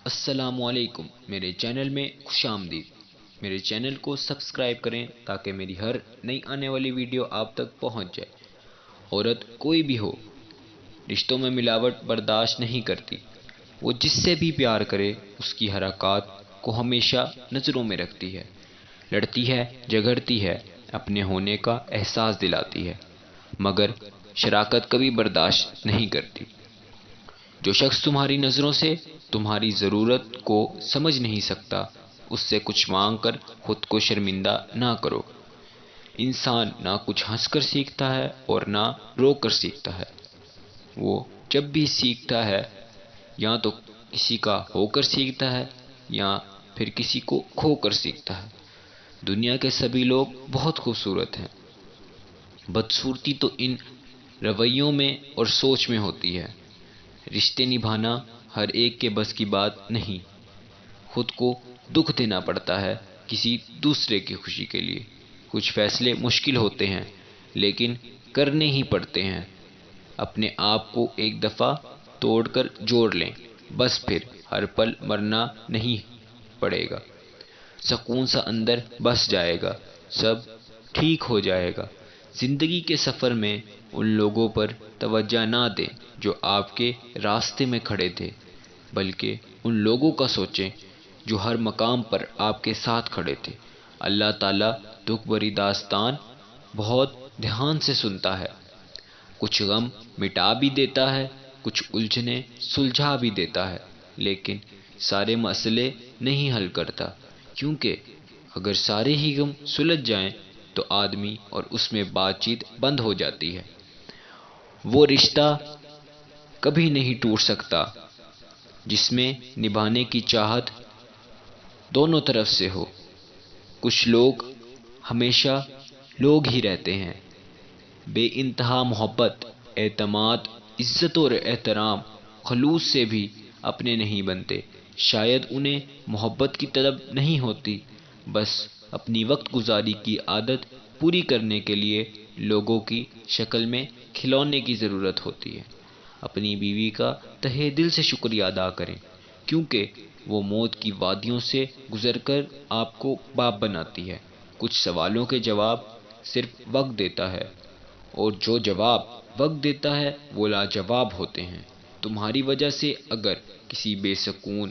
السلام علیکم، میرے چینل میں خوش آمدید۔ میرے چینل کو سبسکرائب کریں تاکہ میری ہر نئی آنے والی ویڈیو آپ تک پہنچ جائے۔ عورت کوئی بھی ہو، رشتوں میں ملاوٹ برداشت نہیں کرتی۔ وہ جس سے بھی پیار کرے اس کی حرکات کو ہمیشہ نظروں میں رکھتی ہے، لڑتی ہے، جھگڑتی ہے، اپنے ہونے کا احساس دلاتی ہے، مگر شراکت کبھی برداشت نہیں کرتی۔ جو شخص تمہاری نظروں سے تمہاری ضرورت کو سمجھ نہیں سکتا، اس سے کچھ مانگ کر خود کو شرمندہ نہ کرو۔ انسان نہ کچھ ہنس کر سیکھتا ہے اور نہ رو کر سیکھتا ہے۔ وہ جب بھی سیکھتا ہے یا تو کسی کا ہو کر سیکھتا ہے یا پھر کسی کو کھو کر سیکھتا ہے۔ دنیا کے سبھی لوگ بہت خوبصورت ہیں، بدصورتی تو ان رویوں میں اور سوچ میں ہوتی ہے۔ رشتے نبھانا ہر ایک کے بس کی بات نہیں۔ خود کو دکھ دینا پڑتا ہے کسی دوسرے کی خوشی کے لیے۔ کچھ فیصلے مشکل ہوتے ہیں لیکن کرنے ہی پڑتے ہیں۔ اپنے آپ کو ایک دفعہ توڑ کر جوڑ لیں، بس پھر ہر پل مرنا نہیں پڑے گا۔ سکون سا اندر بس جائے گا، سب ٹھیک ہو جائے گا۔ زندگی کے سفر میں ان لوگوں پر توجہ نہ دیں جو آپ کے راستے میں کھڑے تھے، بلکہ ان لوگوں کا سوچیں جو ہر مقام پر آپ کے ساتھ کھڑے تھے۔ اللہ تعالیٰ دکھ بھری داستان بہت دھیان سے سنتا ہے۔ کچھ غم مٹا بھی دیتا ہے، کچھ الجھنیں سلجھا بھی دیتا ہے، لیکن سارے مسئلے نہیں حل کرتا، کیونکہ اگر سارے ہی غم سلجھ جائیں تو آدمی اور اس میں بات چیت بند ہو جاتی ہے۔ وہ رشتہ کبھی نہیں ٹوٹ سکتا جس میں نبھانے کی چاہت دونوں طرف سے ہو۔ کچھ لوگ ہمیشہ لوگ ہی رہتے ہیں، بے انتہا محبت، اعتماد، عزت اور احترام، خلوص سے بھی اپنے نہیں بنتے۔ شاید انہیں محبت کی طلب نہیں ہوتی، بس اپنی وقت گزاری کی عادت پوری کرنے کے لیے لوگوں کی شکل میں کھلونے کی ضرورت ہوتی ہے۔ اپنی بیوی کا تہہ دل سے شکریہ ادا کریں، کیونکہ وہ موت کی وادیوں سے گزر کر آپ کو باپ بناتی ہے۔ کچھ سوالوں کے جواب صرف وقت دیتا ہے، اور جو جواب وقت دیتا ہے وہ لاجواب ہوتے ہیں۔ تمہاری وجہ سے اگر کسی بے سکون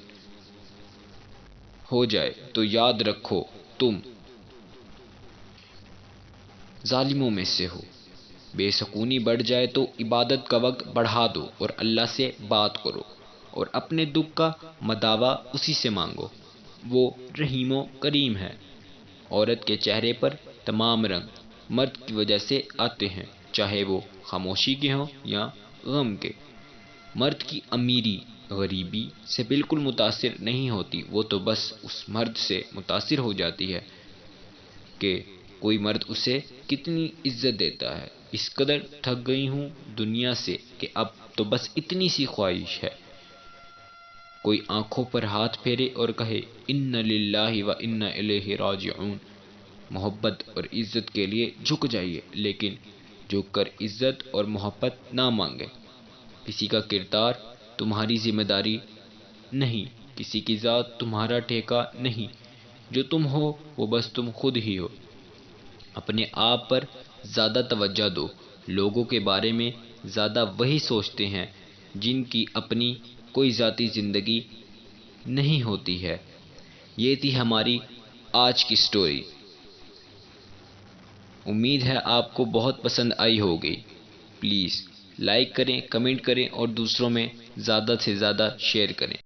ہو جائے تو یاد رکھو تم ظالموں میں سے ہو۔ بے سکونی بڑھ جائے تو عبادت کا وقت بڑھا دو اور اللہ سے بات کرو، اور اپنے دکھ کا مداوا اسی سے مانگو۔ وہ رحیم و کریم ہے۔ عورت کے چہرے پر تمام رنگ مرد کی وجہ سے آتے ہیں، چاہے وہ خاموشی کے ہوں یا غم کے۔ مرد کی امیری غریبی سے بالکل متاثر نہیں ہوتی، وہ تو بس اس مرد سے متاثر ہو جاتی ہے کہ کوئی مرد اسے کتنی عزت دیتا ہے۔ اس قدر تھک گئی ہوں دنیا سے کہ اب تو بس اتنی سی خواہش ہے، کوئی آنکھوں پر ہاتھ پھیرے اور کہے انا للہ و انا الیہ راجعون۔ محبت اور عزت کے لیے جھک جائیے، لیکن جھک کر عزت اور محبت نہ مانگے۔ کسی کا کردار تمہاری ذمہ داری نہیں، کسی کی ذات تمہارا ٹھیکہ نہیں۔ جو تم ہو وہ بس تم خود ہی ہو۔ اپنے آپ پر زیادہ توجہ دو۔ لوگوں کے بارے میں زیادہ وہی سوچتے ہیں جن کی اپنی کوئی ذاتی زندگی نہیں ہوتی ہے۔ یہ تھی ہماری آج کی سٹوری۔ امید ہے آپ کو بہت پسند آئی ہوگی۔ پلیز لائک کریں، کمنٹ کریں اور دوسروں میں زیادہ سے زیادہ شیئر کریں۔